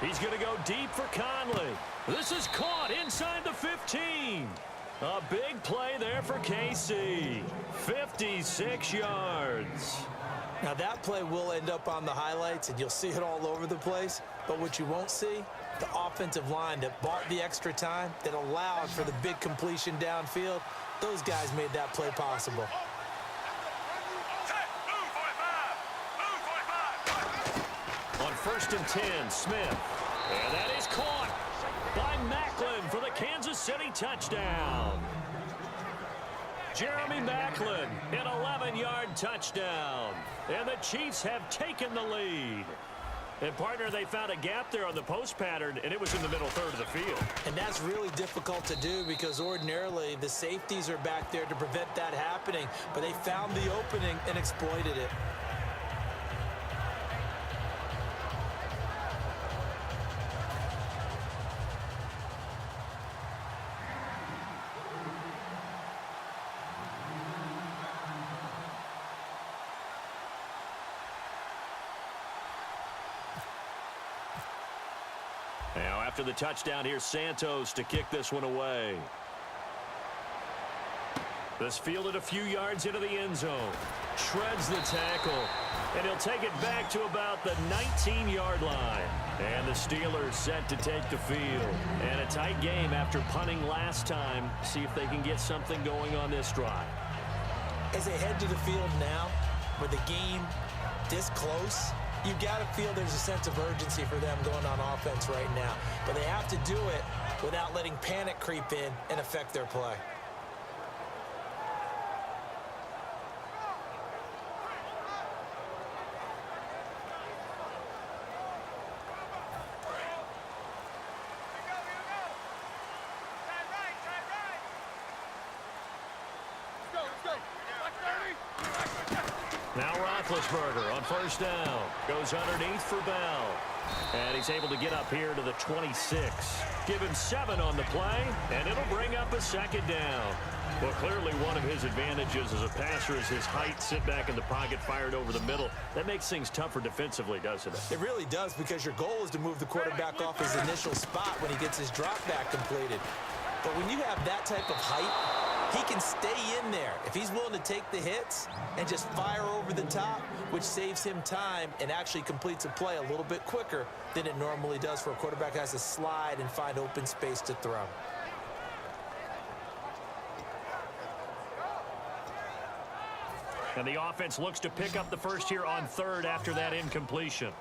He's going to go deep for Conley. This is caught inside the 15. A big play there for KC. 56 yards. Now that play will end up on the highlights, and you'll see it all over the place. But what you won't see, the offensive line that bought the extra time, that allowed for the big completion downfield, those guys made that play possible. On 1st and 10, Smith. And that is caught by Macklin for the Kansas City touchdown. Jeremy Macklin, an 11-yard touchdown. And the Chiefs have taken the lead. And, partner, they found a gap there on the post pattern, and it was in the middle third of the field. And that's really difficult to do because ordinarily the safeties are back there to prevent that happening. But they found the opening and exploited it. Now, after the touchdown, here's Santos to kick this one away. This fielded a few yards into the end zone. Shreds the tackle. And he'll take it back to about the 19-yard line. And the Steelers set to take the field. And a tight game after punting last time. See if they can get something going on this drive. As they head to the field now, with the game this close, you've got to feel there's a sense of urgency for them going on offense right now. But they have to do it without letting panic creep in and affect their play. Now Roethlisberger on 1st down. Goes underneath for Bell. And he's able to get up here to the 26. Give him 7 on the play, and it'll bring up a 2nd down. Well, clearly one of his advantages as a passer is his height. Sit back in the pocket, fired over the middle. That makes things tougher defensively, doesn't it? It really does, because your goal is to move the quarterback off his initial spot when he gets his drop back completed. But when you have that type of height, he can stay in there if he's willing to take the hits and just fire over the top, which saves him time and actually completes a play a little bit quicker than it normally does for a quarterback who has to slide and find open space to throw. And the offense looks to pick up the first here on 3rd after that incompletion.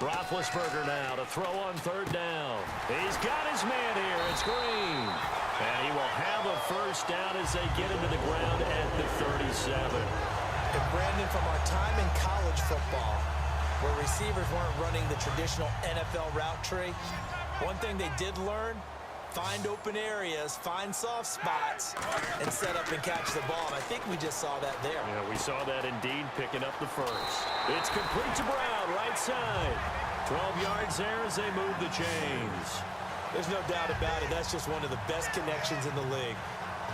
Roethlisberger now to throw on 3rd down. He's got his man here. It's Green. And he will have a first down as they get into the ground at the 37. And Brandon, from our time in college football, where receivers weren't running the traditional NFL route tree, one thing they did learn, find open areas, find soft spots, and set up and catch the ball. And I think we just saw that there. Yeah, we saw that indeed, picking up the first. It's complete to Brown, right side. 12 yards there as they move the chains. There's no doubt about it. That's just one of the best connections in the league.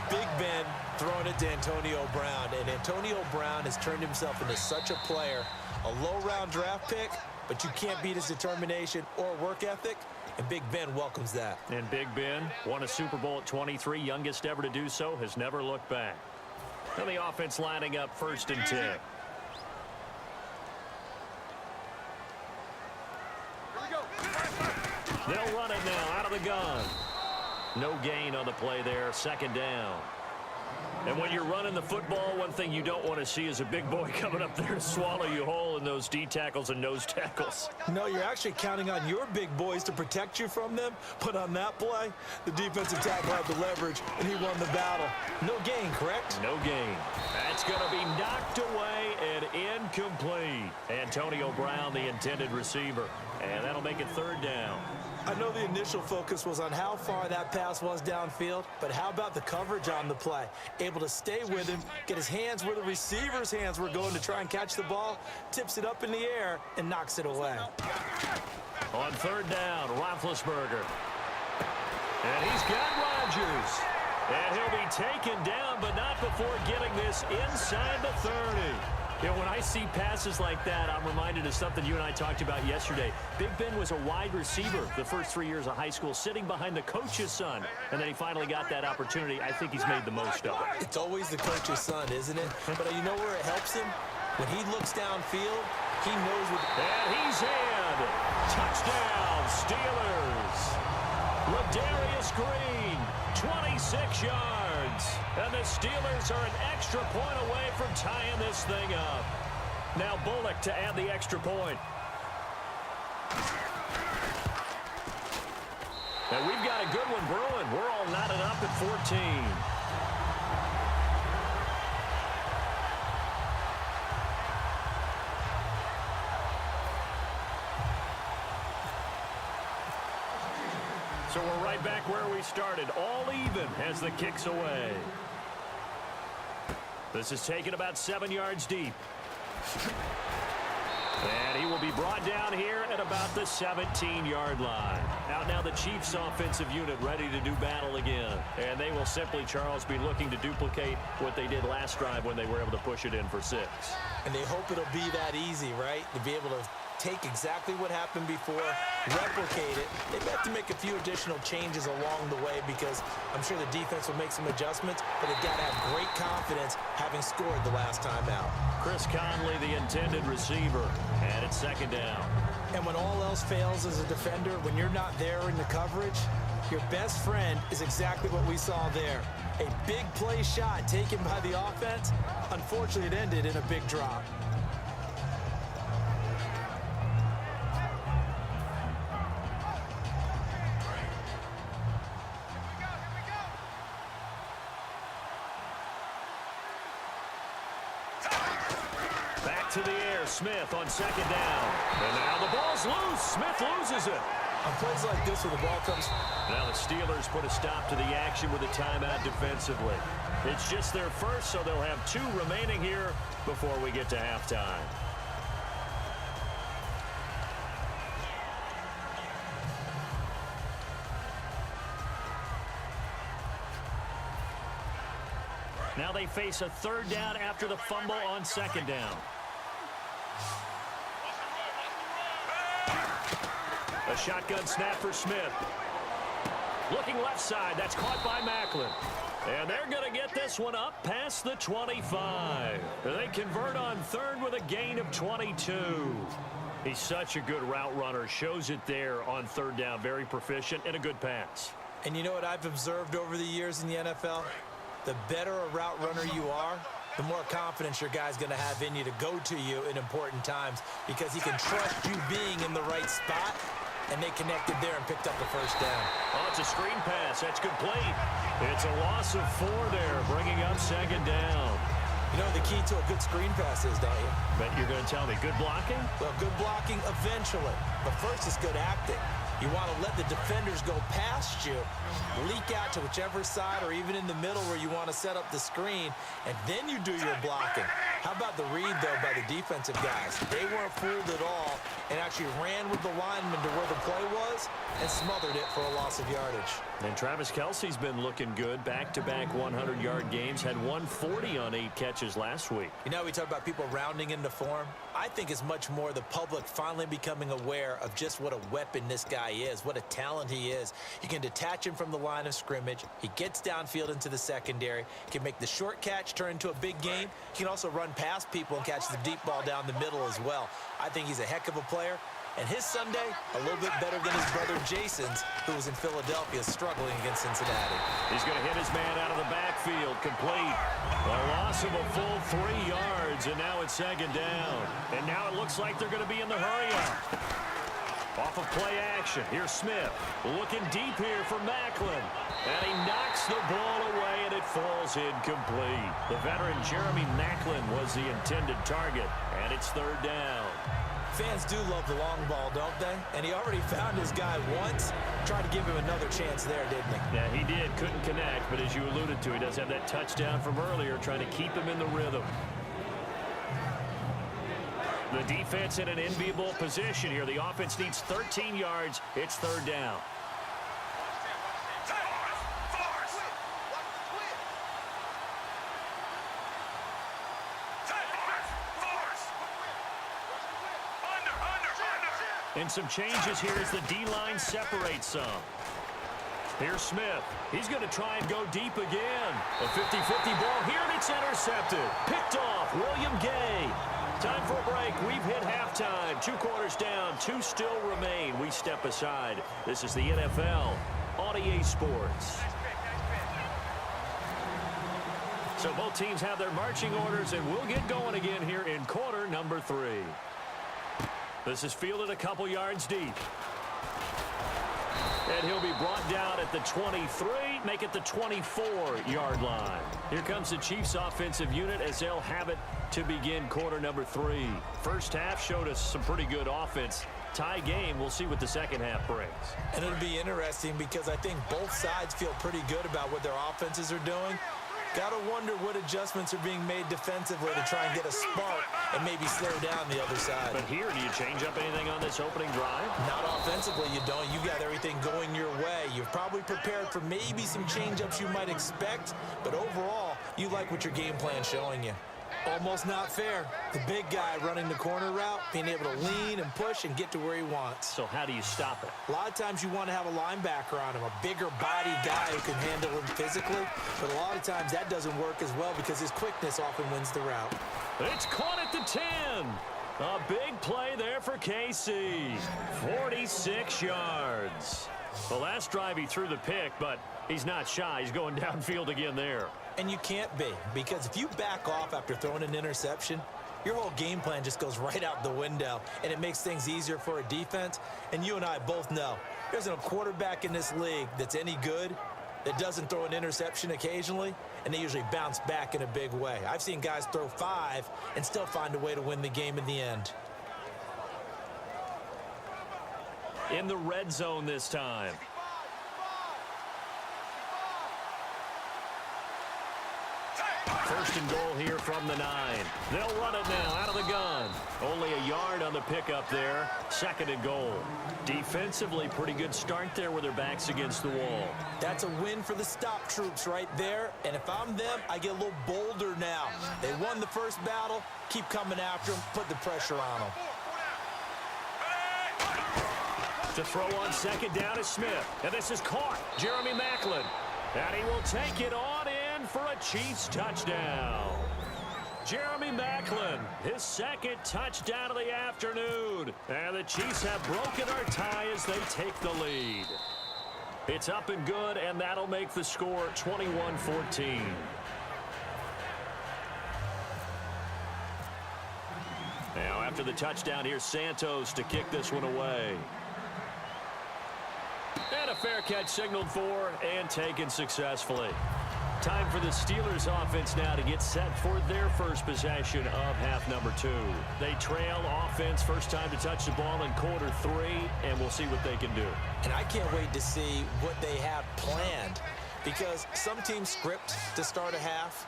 Big Ben throwing it to Antonio Brown. And Antonio Brown has turned himself into such a player. A low-round draft pick, but you can't beat his determination or work ethic. And Big Ben welcomes that. And Big Ben won a Super Bowl at 23, youngest ever to do so, has never looked back. Now the offense lining up 1st and 10. They'll run it now out of the gun. No gain on the play there, 2nd down. And when you're running the football, one thing you don't want to see is a big boy coming up there to swallow you whole in those D tackles and nose tackles. No, you're actually counting on your big boys to protect you from them. But on that play, the defensive tackle had the leverage, and he won the battle. No gain, correct? No gain. That's going to be knocked away and incomplete. Antonio Brown, the intended receiver. And that'll make it 3rd down. I know the initial focus was on how far that pass was downfield, but how about the coverage on the play? Able to stay with him, get his hands where the receiver's hands were going to try and catch the ball, tips it up in the air, and knocks it away. On 3rd down, Roethlisberger. And he's got Rodgers. And he'll be taken down, but not before getting this inside the 30. When I see passes like that, I'm reminded of something you and I talked about yesterday. Big Ben was a wide receiver the first 3 years of high school, sitting behind the coach's son. And then he finally got that opportunity. I think he's made the most of it. It's always the coach's son, isn't it? But you know where it helps him? When he looks downfield, he knows what... And he's in. Touchdown, Steelers. Ladarius Green, 26 yards. And the Steelers are an extra point away from tying this thing up. Now Bullock to add the extra point. And we've got a good one brewing. We're all knotted up at 14. So we're right back where we started, all even as the kick's away. This is taken about 7 yards deep. And he will be brought down here at about the 17-yard line. Out now the Chiefs offensive unit ready to do battle again. And they will simply, Charles, be looking to duplicate what they did last drive when they were able to push it in for 6. And they hope it'll be that easy, right? To be able to take exactly what happened before, replicate it. They have to make a few additional changes along the way because I'm sure the defense will make some adjustments, but they've got to have great confidence having scored the last time out. Chris Conley, the intended receiver, and it's 2nd down. And when all else fails as a defender, when you're not there in the coverage, your best friend is exactly what we saw there. A big play shot taken by the offense. Unfortunately, it ended in a big drop. To the air, Smith on 2nd down. And now the ball's loose. Smith loses it. On plays like this where the ball comes. Now the Steelers put a stop to the action with a timeout defensively. It's just their first, so they'll have 2 remaining here before we get to halftime. Now they face a 3rd down after the fumble on 2nd down. A shotgun snap for Smith. Looking left side. That's caught by Macklin. And they're going to get this one up past the 25. They convert on 3rd with a gain of 22. He's such a good route runner. Shows it there on 3rd down. Very proficient and a good pass. And you know what I've observed over the years in the NFL? The better a route runner you are, the more confidence your guy's going to have in you to go to you in important times because he can trust you being in the right spot. And they connected there and picked up the 1st down. Oh, it's a screen pass. That's complete. It's a loss of 4 there, bringing up 2nd down. You know what the key to a good screen pass is, don't you? Bet you're going to tell me. Good blocking? Well, good blocking eventually. But first, it's good acting. You want to let the defenders go past you, leak out to whichever side or even in the middle where you want to set up the screen, and then you do your blocking. How about the read, though, by the defensive guys? They weren't fooled at all and actually ran with the lineman to where the play was and smothered it for a loss of yardage. And Travis Kelce's been looking good. Back-to-back 100-yard games. Had 140 on 8 catches last week. You know, we talk about people rounding into form. I think it's much more the public finally becoming aware of just what a weapon this guy is, what a talent he is. You can detach him from the line of scrimmage. He gets downfield into the secondary. Can make the short catch turn into a big game. He can also run past people and catch the deep ball down the middle as well. I think he's a heck of a player. And his Sunday, a little bit better than his brother Jason's, who was in Philadelphia struggling against Cincinnati. He's going to hit his man out of the backfield, complete. A loss of a full 3 yards, and now it's 2nd down. And now it looks like they're going to be in the hurry-up. Off of play action, here's Smith. Looking deep here for Macklin. And he knocks the ball away, and it falls incomplete. The veteran Jeremy Macklin was the intended target, and it's 3rd down. Fans do love the long ball, don't they? And he already found his guy once. Tried to give him another chance there, didn't he? Yeah, he did. Couldn't connect, but as you alluded to, he does have that touchdown from earlier, trying to keep him in the rhythm. The defense in an enviable position here. The offense needs 13 yards. It's 3rd down. And some changes here as the D-line separates some. Here's Smith. He's going to try and go deep again. A 50-50 ball here, and it's intercepted. Picked off, William Gay. Time for a break. We've hit halftime. 2 quarters down, 2 still remain. We step aside. This is the NFL on EA Sports. So both teams have their marching orders, and we'll get going again here in quarter number 3. This is fielded a couple yards deep. And he'll be brought down at the 23, make it the 24-yard line. Here comes the Chiefs offensive unit as they'll have it to begin quarter number 3. First half showed us some pretty good offense. Tie game, we'll see what the second half brings. And it'll be interesting because I think both sides feel pretty good about what their offenses are doing. Got to wonder what adjustments are being made defensively to try and get a spark and maybe slow down the other side. But here, do you change up anything on this opening drive? Not offensively, you don't. You got everything going your way. You've probably prepared for maybe some change-ups you might expect, but overall, you like what your game plan's showing you. Almost not fair. The big guy running the corner route, being able to lean and push and get to where he wants. So how do you stop it? A lot of times you want to have a linebacker on him, a bigger body guy who can handle him physically. But a lot of times that doesn't work as well because his quickness often wins the route. It's caught at the 10. A big play there for KC. 46 yards. The last drive he threw the pick, but he's not shy. He's going downfield again there. And you can't be, because if you back off after throwing an interception, your whole game plan just goes right out the window, and it makes things easier for a defense. And you and I both know there isn't a quarterback in this league that's any good that doesn't throw an interception occasionally, and they usually bounce back in a big way. I've seen guys throw 5 and still find a way to win the game in the end. In the red zone this time. First and goal here from the 9. They'll run it now out of the gun. Only a yard on the pickup there. Second and goal. Defensively, pretty good start there with their backs against the wall. That's a win for the stop troops right there. And if I'm them, I get a little bolder now. They won the first battle. Keep coming after them. Put the pressure on them. To throw on second down is Smith. And this is caught. Jeremy Maclin. And he will take it on in for a Chiefs touchdown. Jeremy Maclin, his second touchdown of the afternoon. And the Chiefs have broken our tie as they take the lead. It's up and good, and that'll make the score 21-14. Now after the touchdown, here's Santos to kick this one away. And a fair catch signaled for and taken successfully. Time for the Steelers offense now to get set for their first possession of half number 2. They trail offense, first time to touch the ball in quarter 3, and we'll see what they can do. And I can't wait to see what they have planned, because some teams script to start a half.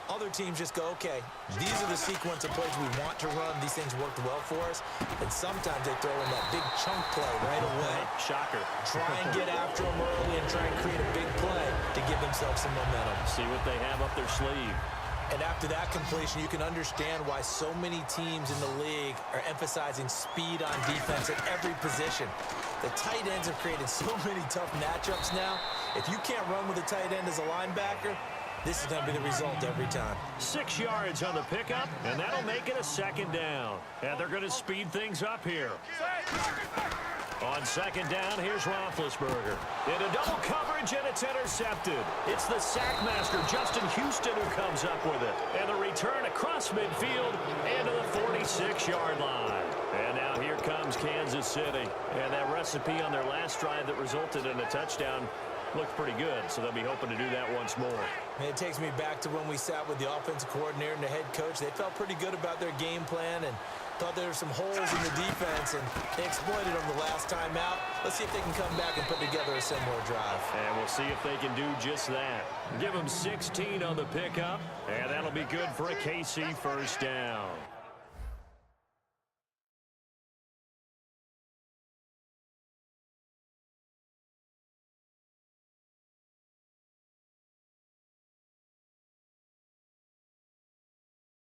Other teams just go, okay, these are the sequence of plays we want to run. These things worked well for us. And sometimes they throw in that big chunk play right away. Shocker. Try and get after them early and try and create a big play to give themselves some momentum. See what they have up their sleeve. And after that completion, you can understand why so many teams in the league are emphasizing speed on defense at every position. The tight ends have created so many tough matchups now. If you can't run with a tight end as a linebacker, this is going to be the result every time. 6 yards on the pickup, and that'll make it a second down. And they're going to speed things up here. On second down, here's Roethlisberger. Into double coverage, and it's intercepted. It's the sack master, Justin Houston, who comes up with it. And the return across midfield and to the 46-yard line. And now here comes Kansas City. And that recipe on their last drive that resulted in a touchdown looked pretty good, so they'll be hoping to do that once more. And it takes me back to when we sat with the offensive coordinator and the head coach. They felt pretty good about their game plan and thought there were some holes in the defense, and they exploited them the last time out. Let's see if they can come back and put together a similar drive. And we'll see if they can do just that. Give them 16 on the pickup, and that'll be good for a KC first down.